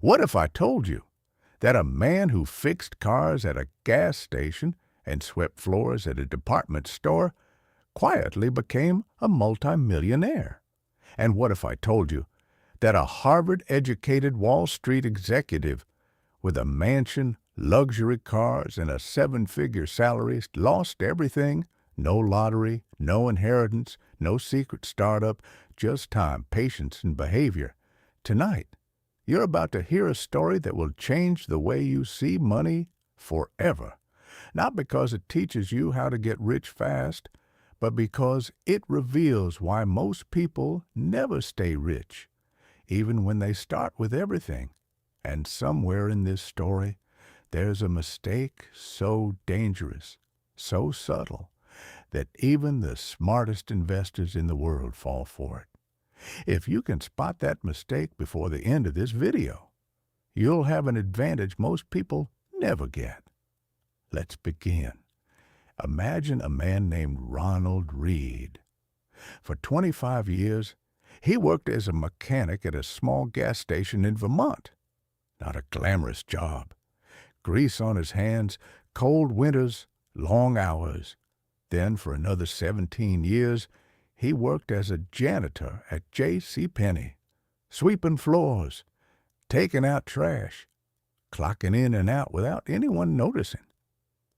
What if I told you that a man who fixed cars at a gas station and swept floors at a department store quietly became a multimillionaire? And what if I told you that a Harvard-educated Wall Street executive with a mansion, luxury cars, and a seven-figure salary lost everything? No lottery, no inheritance, no secret startup, just time, patience, and behavior. Tonight, you're about to hear a story that will change the way you see money forever. Not because it teaches you how to get rich fast, but because it reveals why most people never stay rich, even when they start with everything. And somewhere in this story, there's a mistake so dangerous, so subtle, that even the smartest investors in the world fall for it. If you can spot that mistake before the end of this video, you'll have an advantage most people never get. Let's begin. Imagine a man named Ronald Read. For 25 years, he worked as a mechanic at a small gas station in Vermont. Not a glamorous job. Grease on his hands, cold winters, long hours. Then, for another 17 years, he worked as a janitor at J.C. Penney, sweeping floors, taking out trash, clocking in and out without anyone noticing.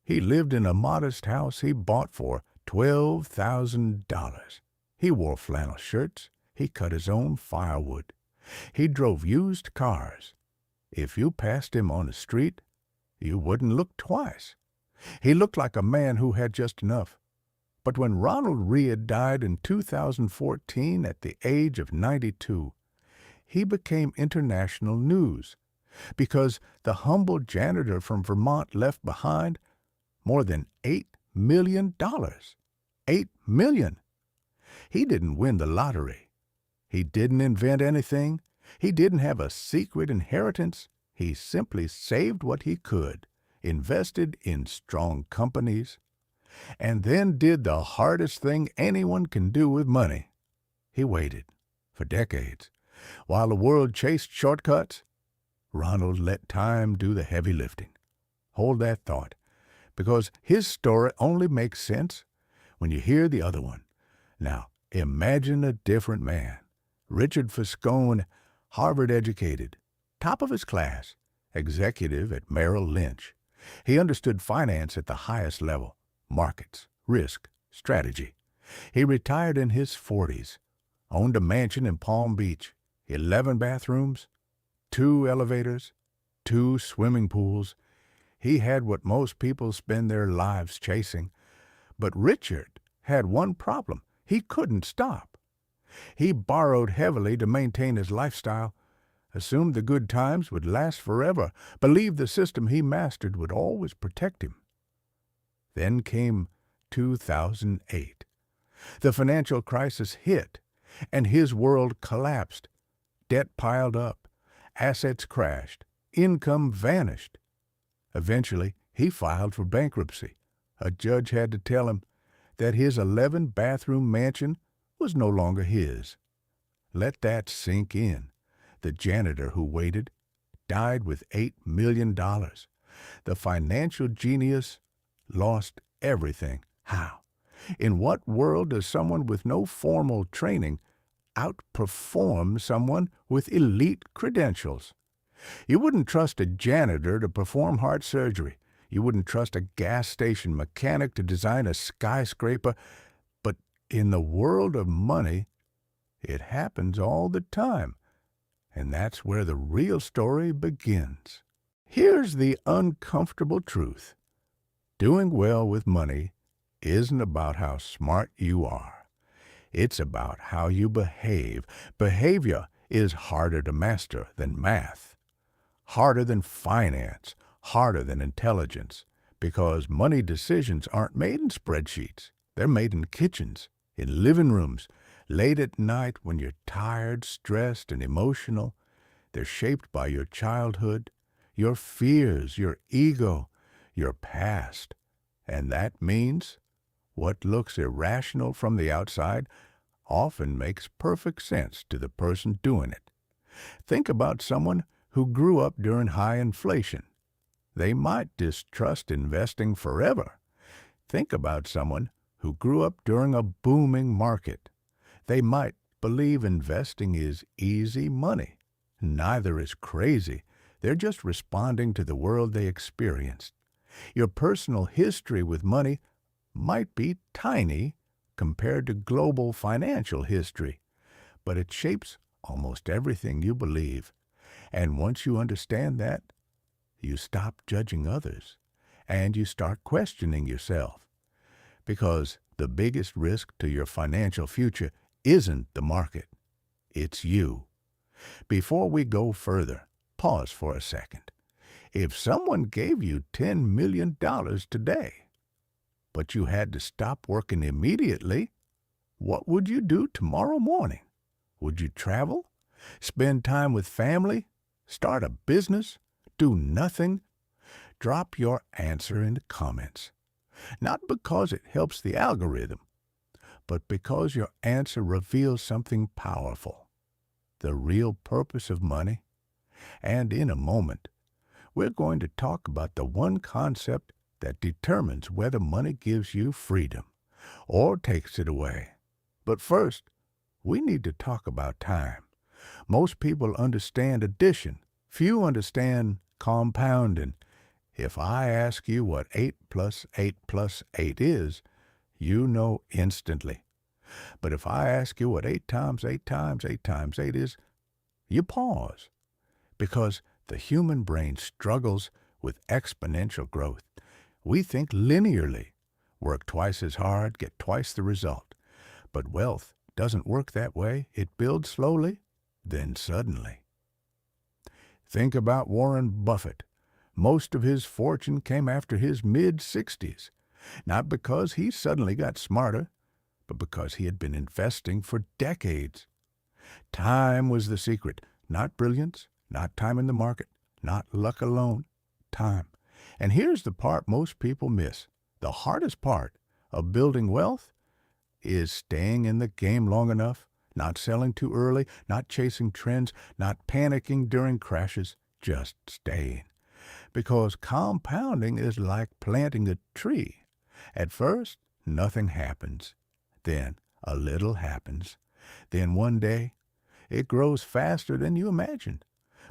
He lived in a modest house he bought for $12,000. He wore flannel shirts. He cut his own firewood. He drove used cars. If you passed him on the street, you wouldn't look twice. He looked like a man who had just enough. But when Ronald Read died in 2014 at the age of 92, he became international news because the humble janitor from Vermont left behind more than $8 million. $8 million. He didn't win the lottery. He didn't invent anything. He didn't have a secret inheritance. He simply saved what he could, invested in strong companies, and then did the hardest thing anyone can do with money. He waited for decades. While the world chased shortcuts, Ronald let time do the heavy lifting. Hold that thought, because his story only makes sense when you hear the other one. Now, imagine a different man. Richard Foscone, Harvard-educated, top of his class, executive at Merrill Lynch. He understood finance at the highest level, markets, risk, strategy. He retired in his 40s, owned a mansion in Palm Beach, 11 bathrooms, 2 elevators, 2 swimming pools. He had what most people spend their lives chasing. But Richard had one problem. He couldn't stop. He borrowed heavily to maintain his lifestyle, assumed the good times would last forever, believed the system he mastered would always protect him. Then came 2008. The financial crisis hit, and his world collapsed. Debt piled up, assets crashed, income vanished. Eventually, he filed for bankruptcy. A judge had to tell him that his 11-bathroom mansion was no longer his. Let that sink in. The janitor who waited died with $8 million. The financial genius lost everything. How? In what world does someone with no formal training outperform someone with elite credentials? You wouldn't trust a janitor to perform heart surgery. You wouldn't trust a gas station mechanic to design a skyscraper. But in the world of money, it happens all the time. And that's where the real story begins. Here's the uncomfortable truth. Doing well with money isn't about how smart you are. It's about how you behave. Behavior is harder to master than math, harder than finance, harder than intelligence, because money decisions aren't made in spreadsheets. They're made in kitchens, in living rooms, late at night when you're tired, stressed, and emotional. They're shaped by your childhood, your fears, your ego, your past. And that means what looks irrational from the outside often makes perfect sense to the person doing it. Think about someone who grew up during high inflation. They might distrust investing forever. Think about someone who grew up during a booming market. They might believe investing is easy money. Neither is crazy. They're just responding to the world they experienced. Your personal history with money might be tiny compared to global financial history, but it shapes almost everything you believe. And once you understand that, you stop judging others and you start questioning yourself. Because the biggest risk to your financial future isn't the market, it's you. Before we go further, pause for a second. If someone gave you $10 million today, but you had to stop working immediately, what would you do tomorrow morning? Would you travel? Spend time with family? Start a business? Do nothing? Drop your answer in the comments. Not because it helps the algorithm, but because your answer reveals something powerful, the real purpose of money. And in a moment, we're going to talk about the one concept that determines whether money gives you freedom or takes it away. But first, we need to talk about time. Most people understand addition. Few understand compounding. If I ask you what 8 plus 8 plus 8 is, you know instantly. But if I ask you what 8 times 8 times 8 times 8 is, you pause. Because the human brain struggles with exponential growth. We think linearly. Work twice as hard, get twice the result. But wealth doesn't work that way. It builds slowly, then suddenly. Think about Warren Buffett. Most of his fortune came after his mid-60s, not because he suddenly got smarter, but because he had been investing for decades. Time was the secret, not brilliance, not time in the market, not luck alone, time. And here's the part most people miss. The hardest part of building wealth is staying in the game long enough, not selling too early, not chasing trends, not panicking during crashes, just staying. Because compounding is like planting a tree. At first, nothing happens. Then a little happens. Then one day, it grows faster than you imagined.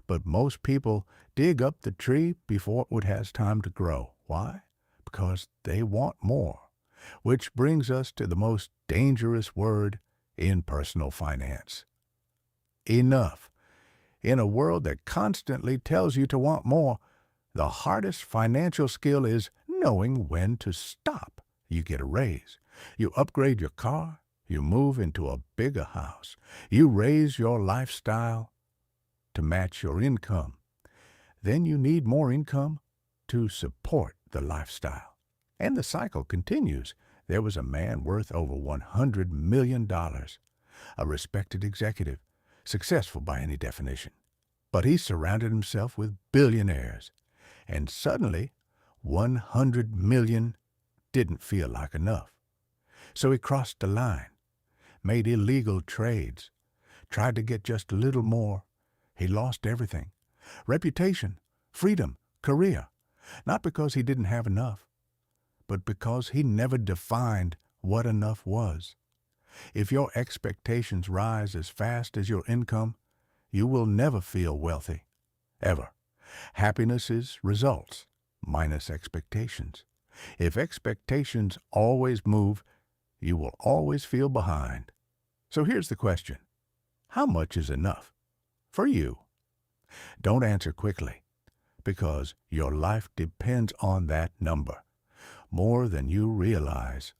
But most people dig up the tree before it has time to grow. Why? Because they want more. Which brings us to the most dangerous word in personal finance. Enough. In a world that constantly tells you to want more, the hardest financial skill is knowing when to stop. You get a raise. You upgrade your car. You move into a bigger house. You raise your lifestyle to match your income. Then you need more income to support the lifestyle. And the cycle continues. There was a man worth over $100 million, a respected executive, successful by any definition. But he surrounded himself with billionaires. And suddenly, 100 million didn't feel like enough. So he crossed the line, made illegal trades, tried to get just a little more. He lost everything. Reputation, freedom, career. Not because he didn't have enough, but because he never defined what enough was. If your expectations rise as fast as your income, you will never feel wealthy, ever. Happiness is results minus expectations. If expectations always move, you will always feel behind. So here's the question. How much is enough for you? Don't answer quickly, because your life depends on that number, more than you realize.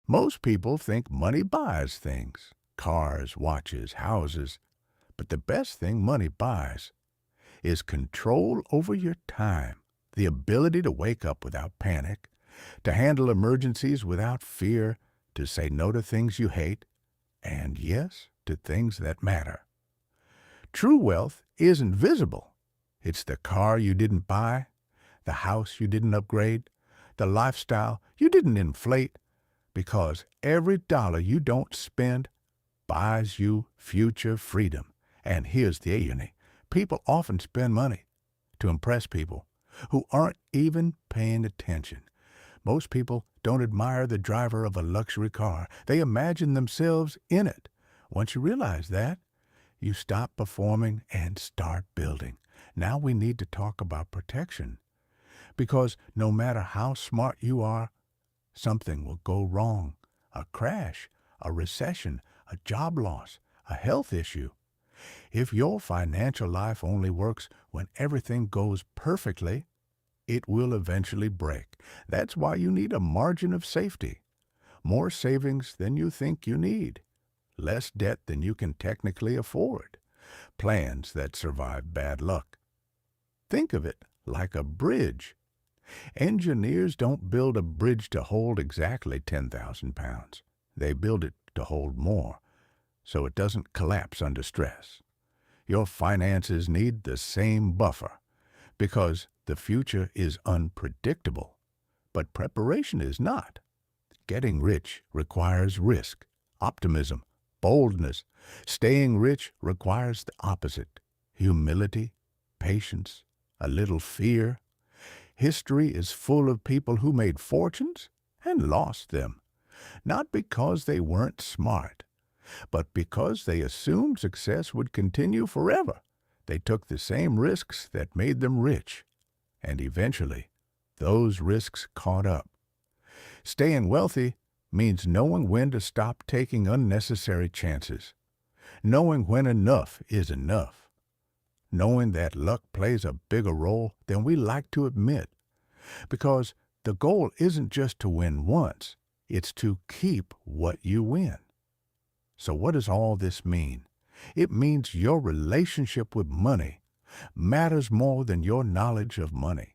Most people think money buys things, cars, watches, houses, but the best thing money buys is control over your time, the ability to wake up without panic, to handle emergencies without fear, to say no to things you hate, and yes, to things that matter. True wealth isn't visible. It's the car you didn't buy, the house you didn't upgrade, the lifestyle you didn't inflate, because every dollar you don't spend buys you future freedom. And here's the irony. People often spend money to impress people who aren't even paying attention. Most people don't admire the driver of a luxury car. They imagine themselves in it. Once you realize that, you stop performing and start building. Now we need to talk about protection. Because no matter how smart you are, something will go wrong. A crash, a recession, a job loss, a health issue. If your financial life only works when everything goes perfectly, it will eventually break. That's why you need a margin of safety. More savings than you think you need. Less debt than you can technically afford. Plans that survive bad luck. Think of it like a bridge. Engineers don't build a bridge to hold exactly 10,000 pounds. They build it to hold more, so it doesn't collapse under stress. Your finances need the same buffer, because the future is unpredictable, but preparation is not. Getting rich requires risk, optimism, boldness. Staying rich requires the opposite: humility, patience, a little fear. History is full of people who made fortunes and lost them, not because they weren't smart, but because they assumed success would continue forever. They took the same risks that made them rich, and eventually, those risks caught up. Staying wealthy means knowing when to stop taking unnecessary chances, knowing when enough is enough, knowing that luck plays a bigger role than we like to admit, because the goal isn't just to win once, it's to keep what you win. So what does all this mean? It means your relationship with money matters more than your knowledge of money.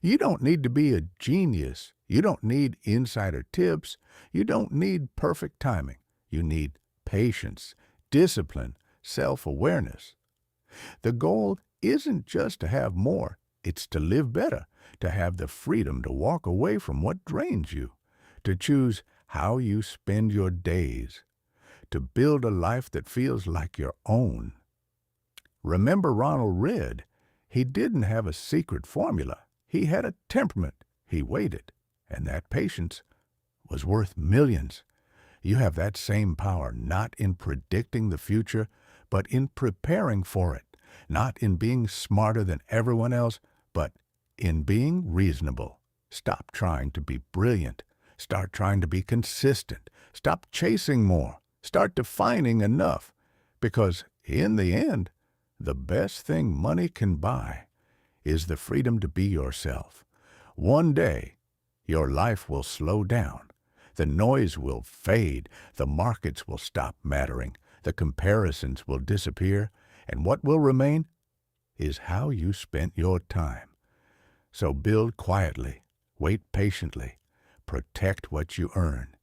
You don't need to be a genius. You don't need insider tips. You don't need perfect timing. You need patience, discipline, self-awareness. The goal isn't just to have more. It's to live better, to have the freedom to walk away from what drains you, to choose how you spend your days, to build a life that feels like your own. Remember Ronald Read? He didn't have a secret formula. He had a temperament. He waited, and that patience was worth millions. You have that same power, not in predicting the future, but in preparing for it, not in being smarter than everyone else, but in being reasonable. Stop trying to be brilliant. Start trying to be consistent. Stop chasing more. Start defining enough, because in the end, the best thing money can buy is the freedom to be yourself. One day, your life will slow down. The noise will fade. The markets will stop mattering. The comparisons will disappear. And what will remain is how you spent your time. So build quietly. Wait patiently. Protect what you earn.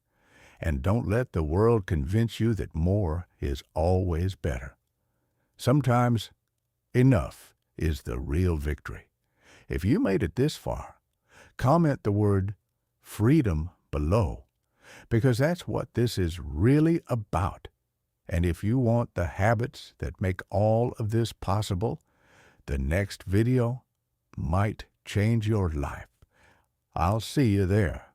And don't let the world convince you that more is always better. Sometimes, enough is the real victory. If you made it this far, comment the word freedom below, because that's what this is really about. And if you want the habits that make all of this possible, the next video might change your life. I'll see you there.